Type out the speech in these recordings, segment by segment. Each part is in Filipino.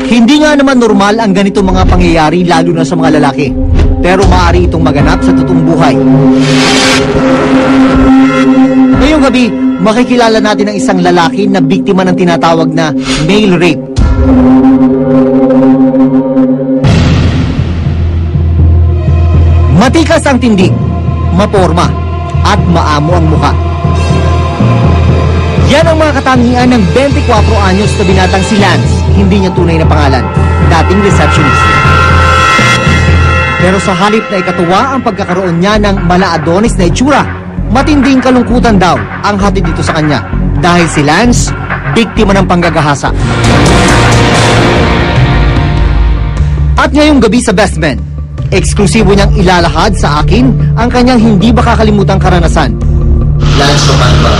Hindi nga naman normal ang ganito mga pangyayari lalo na sa mga lalaki. Pero maaari itong maganap sa totoong buhay. Ngayong gabi, makikilala natin ang isang lalaki na biktima ng tinatawag na male rape. Matikas ang tindig, maporma, at maamo ang muka. Yan ang mga katangian ng 24 anyos na binatang si Lance, hindi niya tunay na pangalan, dating receptionist. Pero sa halip na ikatuwa ang pagkakaroon niya ng mala-Adonis na itsura, matinding kalungkutan daw ang hatid dito sa kanya dahil si Lance, biktima ng panggagahasa. At ngayong gabi sa Best Men, eksklusibo niyang ilalahad sa akin ang kanyang hindi makakalimutang karanasan. Lance, paano ba?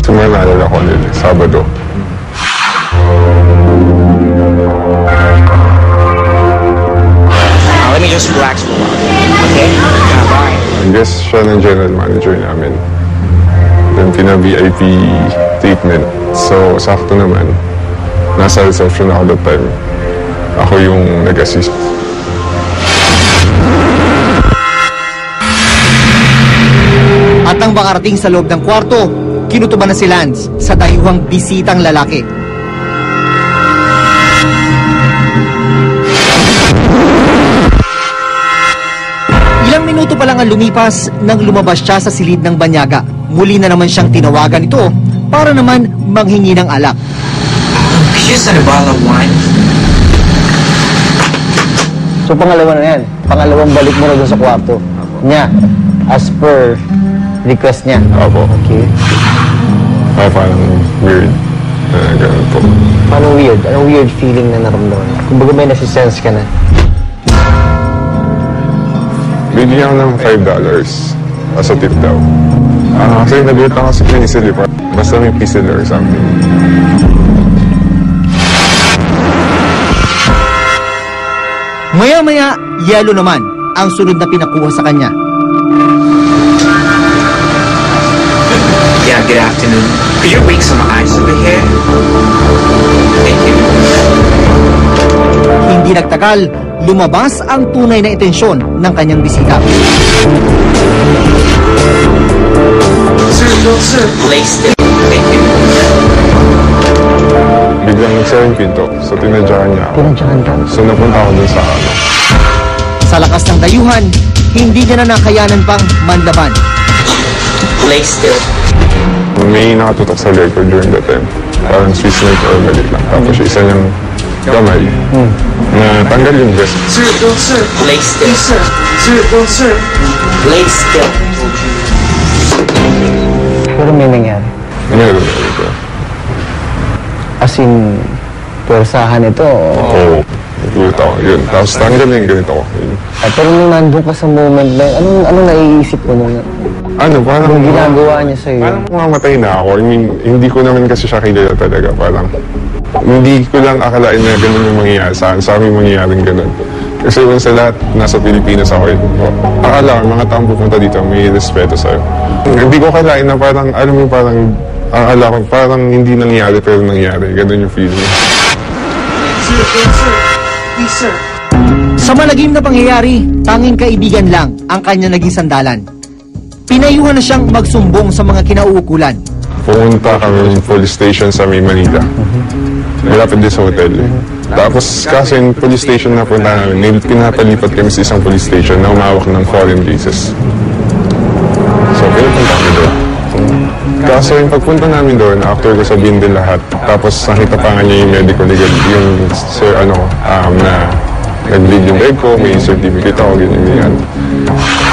May naalala ko nila, Sabado. Let me just relax for a while. Okay? Yeah, bye. I guess siya ng general manager namin. Then pina-VIP treatment. So, sakto naman. Nasa reception ako that time. Ako yung nag-assist. At nang makarating sa loob ng kwarto, kinutuban na si Lance sa dayuhang bisitang lalaki. Ilang minuto pa lang ang lumipas nang lumabas siya sa silid ng banyaga. Muli na naman siyang tinawagan ito para naman manghingi ng alak. Could you send a bottle of wine? So pangalawa na yan. Pangalawang balik mo na doon sa kwarto niya. As per request niya. Opo. Okay. Parang weird. Ganun po. Paano weird? Anong weird feeling na naramdaman? Kung baga may nasisense ka na. Bigyan ako ng $5 as a tip daw. Kasi nagulat ako sa pencil, basta may pencil or something. Maya-maya, yelo naman ang sunod na pinakuha sa kanya. Yeah, good afternoon. Could you wake some ice over here? Thank you. Hindi nagtagal, lumabas ang tunay na intensyon ng kanyang bisita. Sir, no, sir. Place it. Thank you. Biglang nagsara yung pinto, so tinadyakan niya ako. Pinadyakan ka? So napunta ako dun sa Sa lakas ng dayuhan, hindi niya na nakayanan pang manlaban. Place it. May nakatutok sa leg ko during that time. Parang Swiss knife or maliit lang. Tapos isa niyang kamay na tanggal yung vest. Sir, no, sir. Place it. Sir. Sir, no, sir. Place it. Pero may nangyari. Meron ito. As in, puwersahan ito. Oo. Nagulat ako. Yun. Tapos tanggal yung ganito ko. Pero nung nandun ka sa moment na yun, anong naiisip mo nung Parang yung ginagawa niya sa'yo? Parang mamatay na ako. I mean, hindi ko naman kasi siya kilala talaga. Parang, hindi ko lang akalain na ganun yung mangyayari sa akin. Sa amin mangyayaring ganun. Kasi yung sa lahat, nasa Pilipinas ako. Akala ko, mga taong pupunta dito, may respeto sa'yo. Hindi ko akalain na parang, alam mo, parang, akala ko, parang hindi nangyari pero nangyari. Ganun yung feeling. Sir, no, sir. Please, sir. Sa malagim na pangyayari, tanging kaibigan lang ang kanya naging sandalan. Pinayuhan na siyang magsumbong sa mga kinauukulan. Pumunta kami ng police station sa May Manila. Malapit din sa hotel. Tapos kasi yung police station na punta namin, pinapalipat kami sa isang police station na umawak ng foreign cases. So, pinupunta kami doon. Kaso yung pagpunta namin doon, after ko sabihin din lahat, tapos nakita pa nga niya yung medical legal, yung sir, na nag-bleed yung leg ko, may certificate ako, ganyan.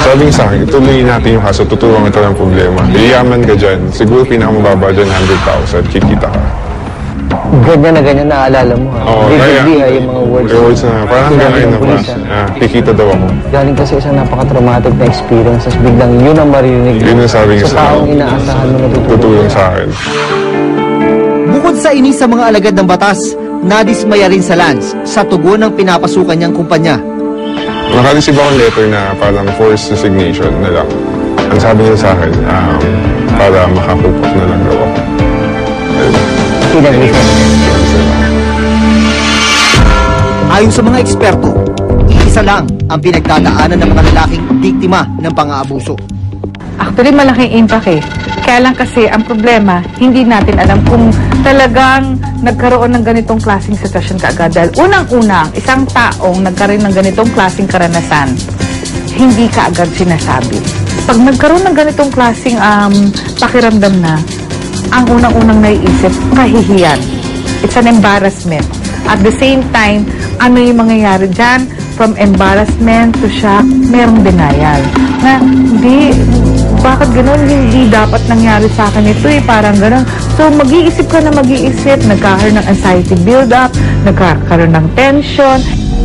Sabi sa akin, ituloy natin yung kaso, tutulungan ito ng problema. Iyaman ka dyan, siguro pinakamababa dyan, 100,000, kikita ka. Ganyan na naalala mo. Oo, Vividly, yung mga words. Yung words na, parang gano'n na police, kikita daw ako. Galing kasi isang napaka-traumatic na experience, tapos biglang yun ang maririnig Yun ang sabi niya sa taong inaasahan mo na tutulong sa akin. Bukod sa inis sa mga alagad ng batas, nadismaya rin sa Lance sa tugon ng pinapasukan niyang kumpanya. Nakareceive akong letter na parang forced resignation na lang. Ang sabi niya sa akin, para makakupok na lang daw ako. Ayon sa mga eksperto, iisa lang ang pinagdadaanan ng mga lalaking biktima ng pang-aabuso. Actually, malaking impact eh. Kaya lang kasi, ang problema, hindi natin alam kung talagang nagkaroon ng ganitong klaseng sitwasyon kaagad. Dahil unang-una, isang taong nagkaroon ng ganitong klaseng karanasan, hindi kaagad sinasabi. Pag nagkaroon ng ganitong klaseng pakiramdam na, ang unang-unang naiisip, kahihiyan. It's an embarrassment. At the same time, ano yung mangyayari dyan? From embarrassment to shock, merong denial. Na, hindi, bakit ganun? Hindi dapat nangyari sa akin ito eh, parang ganun. So, mag-iisip ka na mag-iisip, nagkakaroon ng anxiety build-up, nagkakaroon ng tension.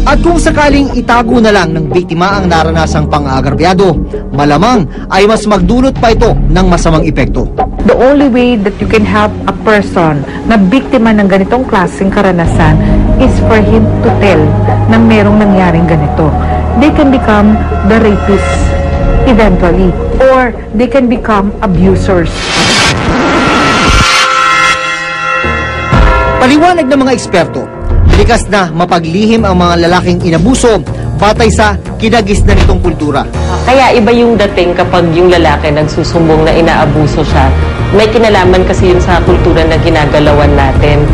At kung sakaling itago na lang ng biktima ang naranasang pang-aagrabyado, malamang ay mas magdulot pa ito ng masamang epekto. The only way that you can help a person na biktima ng ganitong klaseng karanasan is for him to tell na merong nangyaring ganito. They can become the rapists eventually, or they can become abusers. Paliwanag ng mga eksperto, likas na mapaglihim ang mga lalaking inabuso batay sa kinagis na nitong kultura. Kaya iba yung dating kapag yung lalaki nagsusumbong na inaabuso siya. May kinalaman kasi yun sa kultura na ginagalawan natin.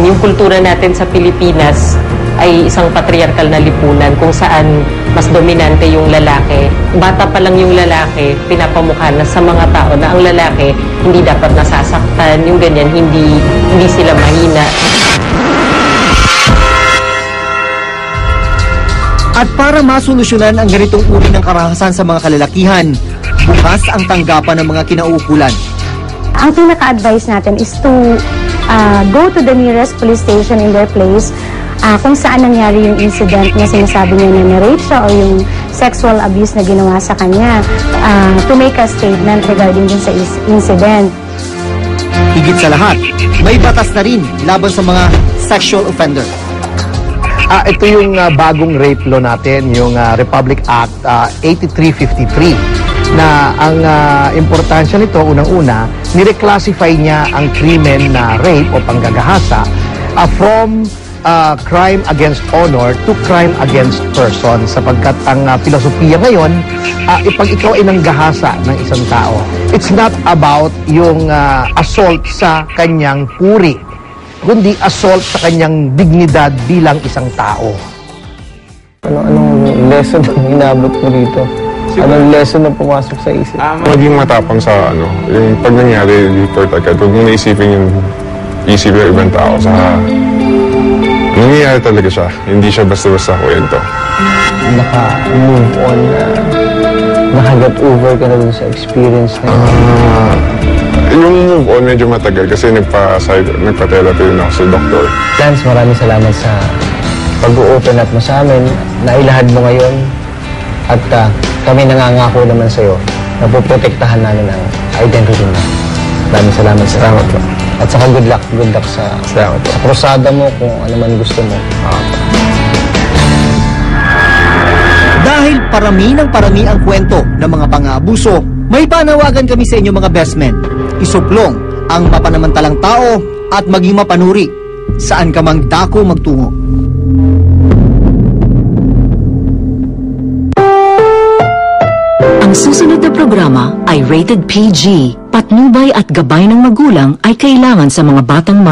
Yung kultura natin sa Pilipinas ay isang patriarkal na lipunan kung saan mas dominante yung lalaki. Bata pa lang yung lalaki, pinapamukha na sa mga tao na ang lalaki hindi dapat nasasaktan, yung ganyan, hindi sila mahina. At para masolusyonan ang ganitong uri ng karahasan sa mga kalalakihan, bukas ang tanggapan ng mga kinauukulan. Ang pinaka-advice natin is to go to the nearest police station in their place kung saan nangyari yung incident na sinasabi niya na na-rape siya o yung sexual abuse na ginawa sa kanya to make a statement regarding din sa incident. Higit sa lahat, may batas na rin laban sa mga sexual offender. Ito yung bagong rape law natin, yung Republic Act 8353, na ang importansya nito, unang-una, nireclassify niya ang krimen na rape o panggagahasa from crime against honor to crime against person, sapagkat ang filosofiya ngayon, pag ikaw ay nanggahasa ng isang tao, it's not about yung assault sa kanyang puri, kundi assault sa kanyang dignidad bilang isang tao. Anong lesson ang inabot mo dito? Anong lesson na pumasok sa isip? Maging matapang sa yung pag nangyari, report agad. Huwag mo naisipin yung isipin ng ibang tao. Nangyayari talaga siya. Hindi siya basta-basta kwento. Naka-move on na nakaget over ka na dun sa experience na yun. Yung move on medyo matagal kasi nagpa-therapy rin ako sa doktor. Lance, maraming salamat sa pag-open up mo sa amin. Nailahad mo ngayon. At kami nangangako naman sa'yo na puprotektahan namin ang identity mo. Maraming salamat sa salamat po. At saka good luck sa krusada mo kung ano man gusto mo. Dahil parami ang kwento ng mga pang-aabuso, may panawagan kami sa inyo mga best men. Isuplong ang mapanamantalang tao at maging mapanuri saan ka mang dako magtungo. Ang susunod na programa ay rated PG. Patnubay at gabay ng magulang ay kailangan sa mga batang